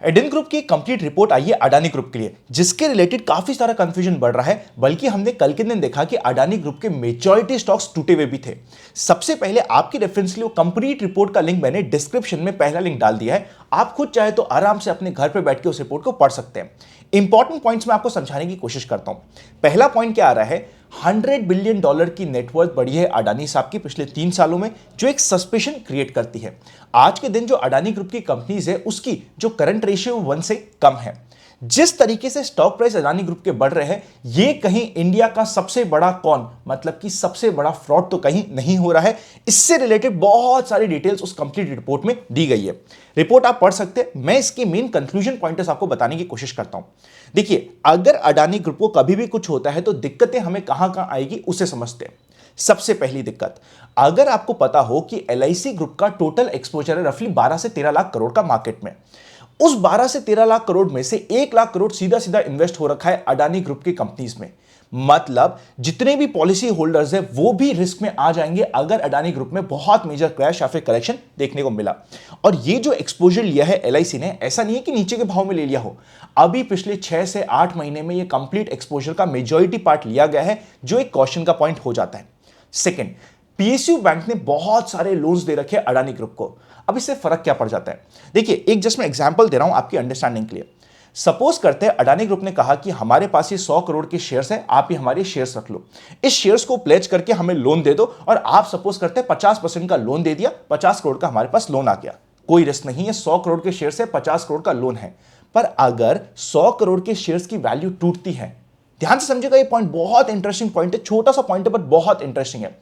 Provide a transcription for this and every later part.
Aiden group की complete report आई है Adani group के लिए, जिसके रिलेटेड काफी सारा कंफ्यूजन बढ़ रहा है। बल्कि हमने कल के दिन देखा कि अडानी ग्रुप के मेजॉरिटी स्टॉक्स टूटे हुए भी थे। सबसे पहले आपकी रेफरेंस के लिए कंप्लीट रिपोर्ट का लिंक मैंने डिस्क्रिप्शन में पहला लिंक डाल दिया है। आप खुद चाहे तो आराम से अपने घर पर बैठ के उस रिपोर्ट को पढ़ सकते हैं। इंपॉर्टेंट पॉइंट्स मैं आपको समझाने की कोशिश करता हूं। पहला पॉइंट क्या आ रहा है, $100 बिलियन की नेटवर्थ बढ़ी है अडानी साहब की पिछले 3 सालों में, जो एक सस्पेशन क्रिएट करती है। आज के दिन जो अडानी ग्रुप की कंपनीज है उसकी जो करंट रेशियो 1 से कम है। जिस तरीके से स्टॉक प्राइस अडानी ग्रुप के बढ़ रहे हैं, ये कहीं इंडिया का सबसे बड़ा मतलब कि सबसे बड़ा फ्रॉड तो कहीं नहीं हो रहा है। इससे रिलेटेड बहुत सारी डिटेल्स उस कंप्लीट रिपोर्ट में दी गई है। रिपोर्ट आप पढ़ सकते हैं। मैं इसके मेन कंक्लूजन पॉइंटर्स आपको बताने की कोशिश करता हूं। देखिए, अगर अडानी ग्रुप को कभी भी कुछ होता है तो दिक्कतें हमें कहां कहां आएगी उसे समझते हैं। सबसे पहली दिक्कत, अगर आपको पता हो कि एलआईसी ग्रुप का टोटल एक्सपोजर है रफली 12 से 13 लाख करोड़ का मार्केट में, उस 12 से 13 लाख करोड़ में से 1 लाख करोड़ सीधा सीधा इन्वेस्ट हो रखा है अडानी ग्रुप की कंपनीज में। मतलब जितने भी पॉलिसी होल्डर्स हैं वो भी रिस्क में आ जाएंगे अगर अडानी ग्रुप में बहुत मेजर क्रैश या फिर करेक्शन देखने को मिला। और ये जो एक्सपोजर लिया है एलआईसी ने, ऐसा नहीं है कि नीचे के भाव में ले लिया हो। अभी पिछले 6 से 8 महीने में ये कंप्लीट एक्सपोजर का मेजॉरिटी पार्ट लिया गया है, जो एक क्वेश्चन का पॉइंट हो जाता है। सेकंड, पीएसयू बैंक ने बहुत सारे लोन्स दे रखे अडानी ग्रुप को। अब इससे फर्क क्या पड़ जाता है, देखिए एक जस्ट मैं एग्जांपल दे रहा हूं आपकी अंडरस्टैंडिंग के लिए। सपोज करते हैं अडानी ग्रुप ने कहा कि हमारे पास ये 100 करोड़ के शेयर्स हैं, आप ही हमारे शेयर्स रख लो, इस शेयर्स को प्लेज करके हमें लोन दे दो। और आप सपोज करते हैं 50% का लोन दे दिया, 50 करोड़ का हमारे पास लोन आ गया। कोई रिस्क नहीं है, 100 करोड़ के शेयर से 50 करोड़ का लोन है। पर अगर 100 करोड़ के शेयर्स की वैल्यू टूटती है, ध्यान से समझिएगा, ये पॉइंट बहुत इंटरेस्टिंग पॉइंट है, छोटा सा पॉइंट है बट बहुत इंटरेस्टिंग है।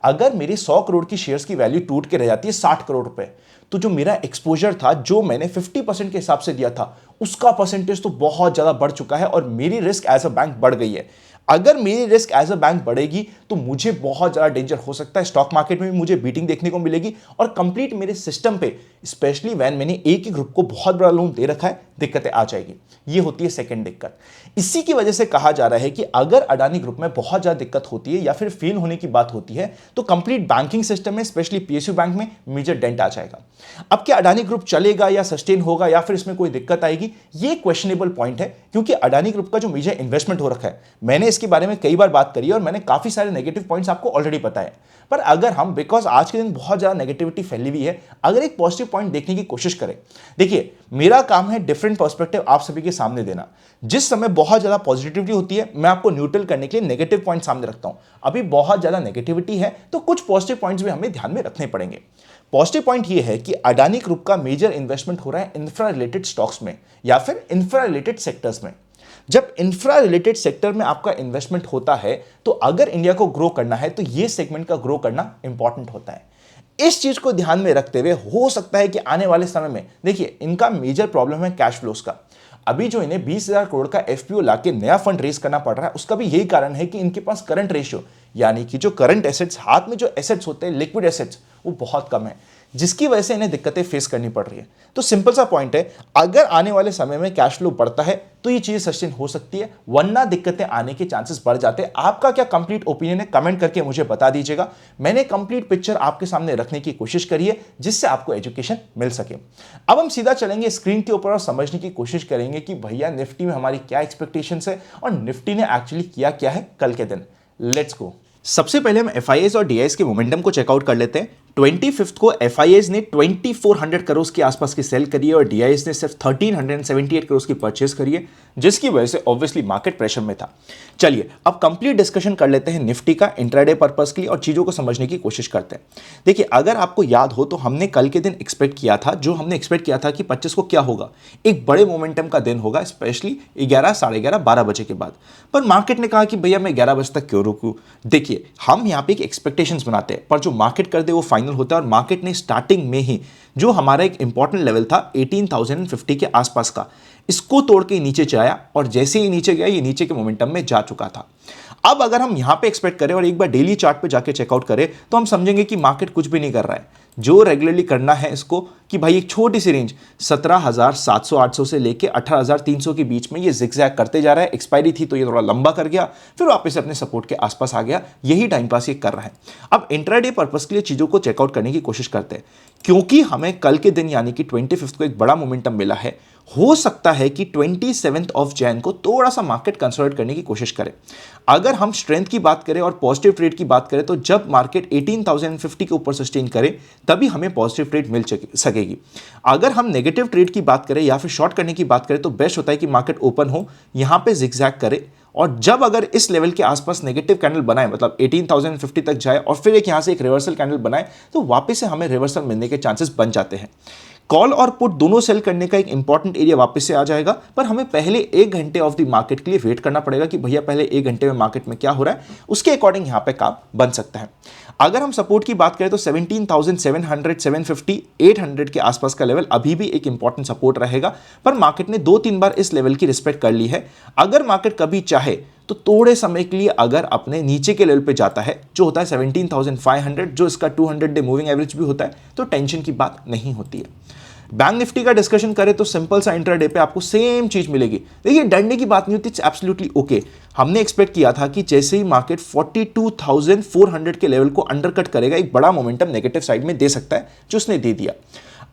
अगर मेरी 100 करोड़ की शेयर्स की वैल्यू टूट के रह जाती है 60 करोड़ रुपए, तो जो मेरा एक्सपोजर था, जो मैंने 50% के हिसाब से दिया था, उसका परसेंटेज तो बहुत ज्यादा बढ़ चुका है और मेरी रिस्क एज अ बैंक बढ़ गई है। अगर मेरी रिस्क एज अ बैंक बढ़ेगी तो मुझे बहुत ज्यादा डेंजर हो सकता है। स्टॉक मार्केट में भी मुझे बीटिंग देखने को मिलेगी और कंप्लीट मेरे सिस्टम पे, स्पेशली व्हेन मैंने एक ही ग्रुप को बहुत बड़ा लोन दे रखा है, दिक्कतें आ जाएगी। ये होती है सेकंड दिक्कत। इसी की वजह से कहा जा रहा है कि अगर अडानी ग्रुप में बहुत ज्यादा दिक्कत होती है या फिर फेल होने की बात होती है तो कंप्लीट बैंकिंग सिस्टम में, स्पेशली पीएसयू बैंक में मेजर डेंट आ जाएगा। अब क्या अडानी ग्रुप चलेगा या सस्टेन होगा या फिर इसमें कोई दिक्कत आएगी, ये क्वेश्चनेबल पॉइंट है। क्योंकि अडानी ग्रुप का जो मेजर इन्वेस्टमेंट हो रखा है, मैंने इसके बारे में कई बार बात करी है और मैंने काफी सारे नेगेटिव पॉइंट्स आपको ऑलरेडी बताए। पर अगर हम, बिकॉज आज के दिन बहुत ज्यादा नेगेटिविटी फैली हुई है, अगर एक पॉजिटिव पॉइंट देखने की कोशिश करें। देखिए, मेरा काम है डिफरेंट पर्सपेक्टिव आप सभी के सामने देना। जिस समय बहुत ज्यादा पॉजिटिविटी होती है, मैं आपको न्यूट्रल करने के लिए नेगेटिव पॉइंट सामने रखता हूं। अभी बहुत ज्यादा नेगेटिविटी है तो कुछ पॉजिटिव पॉइंट्स भी हमें ध्यान में रखने पड़ेंगे। पॉजिटिव पॉइंट यह है कि अडानी ग्रुप का मेजर इन्वेस्टमेंट हो रहा है इंफ्रा रिलेटेड स्टॉक्स में या फिर इंफ्रा रिलेटेड सेक्टर्स में। जब इंफ्रा रिलेटेड सेक्टर में आपका इन्वेस्टमेंट होता है तो अगर इंडिया को ग्रो करना है तो यह सेगमेंट का ग्रो करना इंपॉर्टेंट होता है। इस चीज को ध्यान में रखते हुए हो सकता है कि आने वाले समय में, देखिए, इनका मेजर प्रॉब्लम है कैश फ्लोस का। अभी जो इन्हें 20,000 करोड़ का एफपीओ लाके नया फंड रेज करना पड़ रहा है, उसका भी यही कारण है कि इनके पास करंट रेशियो, यानी कि जो करंट एसेट्स, हाथ में जो एसेट्स होते हैं, लिक्विड एसेट्स, वो बहुत कम है, जिसकी वजह से इन्हें दिक्कतें फेस करनी पड़ रही है। तो सिंपल सा पॉइंट है, अगर आने वाले समय में कैश फ्लो बढ़ता है तो ये चीज सस्टेन हो सकती है, वरना दिक्कतें आने के चांसेस बढ़ जाते हैं। आपका क्या कंप्लीट ओपिनियन है, कमेंट करके मुझे बता दीजिएगा। मैंने कंप्लीट पिक्चर आपके सामने रखने की कोशिश करी है जिससे आपको एजुकेशन मिल सके। अब हम सीधा चलेंगे स्क्रीन के ऊपर और समझने की कोशिश करेंगे कि भैया निफ्टी में हमारी क्या एक्सपेक्टेशंस है और निफ्टी ने एक्चुअली किया क्या है कल के दिन। Let's go. सबसे पहले हम एफआईआईज और डीआईएस के मोमेंटम को चेकआउट कर लेते हैं। 25 को एफआईआईज ने 2400 करोड़ के आसपास की सेल करी है और डीआईएस ने सिर्फ 1378 करोड़ की परचेस करी है, जिसकी वजह से ऑब्वियसली मार्केट प्रेशर में था। चलिए अब कंप्लीट डिस्कशन कर लेते हैं निफ्टी का इंट्राडे पर्पस के लिए और चीजों को समझने की कोशिश करते हैं। देखिए, अगर आपको याद हो तो हमने कल के दिन एक्सपेक्ट किया था, कि 25 को क्या होगा, एक बड़े मोमेंटम का दिन होगा, स्पेशली 11, साढ़े 11, 12 बजे के बाद। पर मार्केट ने कहा कि भैया मैं 11 बजे तक क्यों रुकूं। देखिए, हम यहाँ पे एक एक्सपेक्टेशंस बनाते हैं, पर जो मार्केट कर दे वो फाइनल होता है। और मार्केट ने स्टार्टिंग में ही जो हमारा एक इंपॉर्टेंट लेवल था 18,050 के आसपास का, इसको तोड़ के नीचे जाया और जैसे ही नीचे गया, ये नीचे के मोमेंटम में जा चुका था। अब अगर हम यहां पे एक्सपेक्ट करें और एक बार डेली चार्ट पे जाके चेकआउट करें तो हम समझेंगे कि मार्केट कुछ भी नहीं कर रहा है। जो रेगुलरली करना है इसको कि भाई एक छोटी सी रेंज 17,700-800 से लेके 18,300 के बीच में ये जिगजैग करते जा रहा है। एक्सपायरी थी तो ये थोड़ा लंबा कर गया, फिर वापस अपने सपोर्ट के आसपास आ गया। यही टाइम पास ये कर रहा है। अब इंट्राडे पर्पस के लिए चीजों को चेकआउट करने की कोशिश करते हैं, क्योंकि हमें कल के दिन यानी कि 25 को एक बड़ा मोमेंटम मिला है। हो सकता है कि 27 ऑफ जैन को थोड़ा सा मार्केट कंसोलिडेट करने की कोशिश करे। अगर हम स्ट्रेंथ की बात करें और पॉजिटिव ट्रेड की बात करें तो जब मार्केट 18,050 के ऊपर सस्टेन करे तभी हमें पॉजिटिव ट्रेड मिल सकेगी। अगर हम नेगेटिव ट्रेड की बात करें या फिर शॉर्ट करने की बात करें तो बेस्ट होता है कि मार्केट ओपन हो, यहां पे जिगजैग करे और जब अगर इस लेवल के आसपास नेगेटिव कैंडल बनाए, मतलब 18,050 तक जाए और फिर एक यहां से एक रिवर्सल कैंडल बनाए, तो वापस से हमें रिवर्सल मिलने के चांसेस बन जाते हैं। कॉल और पुट दोनों सेल करने का एक इंपॉर्टेंट एरिया वापस से आ जाएगा, पर हमें पहले 1 घंटे ऑफ द मार्केट के लिए वेट करना पड़ेगा कि भैया पहले 1 घंटे में मार्केट में क्या हो रहा है, उसके अकॉर्डिंग यहां पे काम बन सकता है। अगर हम सपोर्ट की बात करें तो 17,700, 750, 800 के आसपास का लेवल अभी भी एक इंपॉर्टेंट सपोर्ट रहेगा, पर मार्केट ने 2-3 बार इस लेवल की रिस्पेक्ट कर ली है। अगर मार्केट कभी चाहे तो थोड़े समय के लिए अगर अपने नीचे के लेवल पे जाता है जो होता है 17,500, जो इसका 200 डे मूविंग एवरेज भी होता है, तो टेंशन की बात नहीं होती है। बैंक निफ्टी का डिस्कशन करें तो सिंपल सा इंट्राडे पे आपको सेम चीज मिलेगी। देखिए डरने की बात नहीं होती, इट्स एब्सोल्युटली ओके। हमने एक्सपेक्ट किया था कि जैसे ही मार्केट 42,400 के लेवल को अंडरकट करेगा एक बड़ा मोमेंटम नेगेटिव साइड में दे सकता है, जो उसने दे दिया।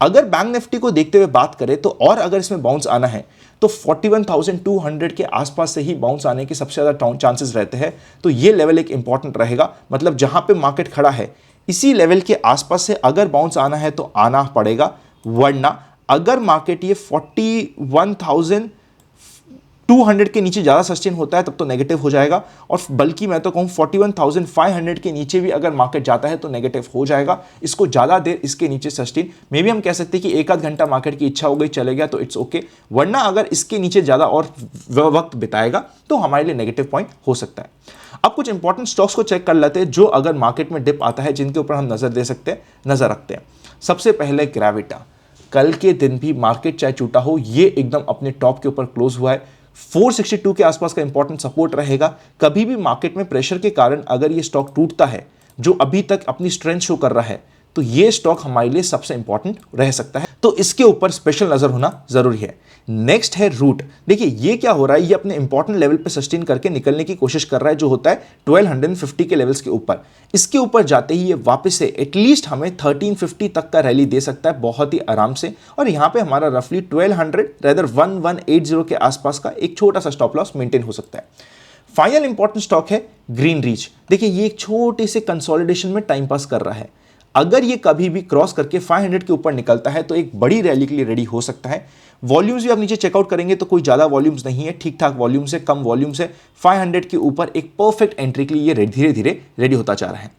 अगर बैंक निफ्टी को देखते हुए बात करें तो और अगर इसमें बाउंस आना है तो 41,200 के आसपास से ही बाउंस आने के सबसे ज्यादा चांसेस रहते हैं। तो ये लेवल एक इंपॉर्टेंट रहेगा, मतलब जहां पे मार्केट खड़ा है इसी लेवल के आसपास से अगर बाउंस आना है तो आना पड़ेगा, वरना अगर मार्केट ये 41,200 के नीचे ज्यादा सस्टेन होता है तब तो नेगेटिव हो जाएगा, और बल्कि मैं तो कहूं 41,500 के नीचे भी अगर मार्केट जाता है तो नेगेटिव हो जाएगा। इसको ज्यादा देर इसके नीचे सस्टेन, मे भी हम कह सकते हैं कि 1 आध घंटा मार्केट की इच्छा हो गई चले गया तो इट्स ओके, वरना अगर इसके नीचे ज्यादा और वक्त बिताएगा तो हमारे लिए नेगेटिव पॉइंट हो सकता है। अब कुछ इंपॉर्टेंट स्टॉक्स को चेक कर लेते हैं जो अगर मार्केट में डिप आता है जिनके ऊपर हम नजर रखते हैं। सबसे पहले ग्रेविटा, कल के दिन भी मार्केट चाहे टूटा हो, ये एकदम अपने टॉप के ऊपर क्लोज हुआ है। 462 के आसपास का इंपॉर्टेंट सपोर्ट रहेगा। कभी भी मार्केट में प्रेशर के कारण अगर ये स्टॉक टूटता है जो अभी तक अपनी स्ट्रेंथ शो कर रहा है, तो ये स्टॉक हमारे लिए सबसे इंपॉर्टेंट रह सकता है, तो इसके ऊपर स्पेशल नजर होना जरूरी है। नेक्स्ट है रूट। देखिए ये क्या हो रहा है, ये अपने इंपॉर्टेंट लेवल पे सस्टेन करके निकलने की कोशिश कर रहा है, जो होता है 1250 के लेवल्स के ऊपर। इसके ऊपर जाते ही ये वापस से एटलीस्ट हमें 1350 तक का रैली दे सकता है बहुत ही आराम से, और यहां पे हमारा रफली 1200 रेदर 1180 के आसपास का एक छोटा सा स्टॉप लॉस मेंटेन हो सकता है। फाइनल इंपॉर्टेंट स्टॉक है ग्रीन रीच। देखिए ये एक छोटे से कंसोलिडेशन में टाइम पास कर रहा है। अगर ये कभी भी क्रॉस करके 500 के ऊपर निकलता है तो एक बड़ी रैली के लिए रेडी हो सकता है। वॉल्यूम्स भी आप नीचे चेकआउट करेंगे तो कोई ज्यादा वॉल्यूम्स नहीं है, ठीक ठाक वॉल्यूम्स है, कम वॉल्यूम्स है। 500 के ऊपर एक परफेक्ट एंट्री के लिए ये धीरे धीरे रेडी होता जा रहा है।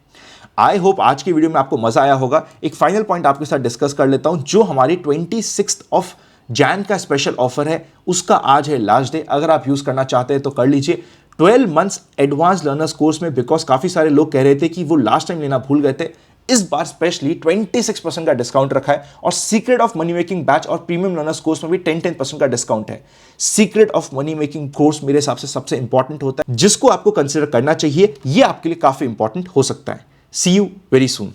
आई होप आज की वीडियो में आपको मजा आया होगा। एक फाइनल पॉइंट आपके साथ डिस्कस कर लेता हूं, जो हमारी 26 ऑफ जैन का स्पेशल ऑफर है उसका आज है लास्ट डे। अगर आप यूज करना चाहते हैं तो कर लीजिए। 12 मंथ्स एडवांस लर्नर्स कोर्स में, बिकॉज काफी सारे लोग कह रहे थे कि वो लास्ट टाइम लेना भूल गए थे, इस बार स्पेशली 26% का डिस्काउंट रखा है, और secret of money making batch और प्रीमियम लर्नर्स कोर्स में भी 10% का डिस्काउंट है। Secret of money making course मेरे हिसाब से सबसे इंपॉर्टेंट होता है, जिसको आपको कंसिडर करना चाहिए। ये आपके लिए काफी इंपॉर्टेंट हो सकता है। सी यू वेरी सून।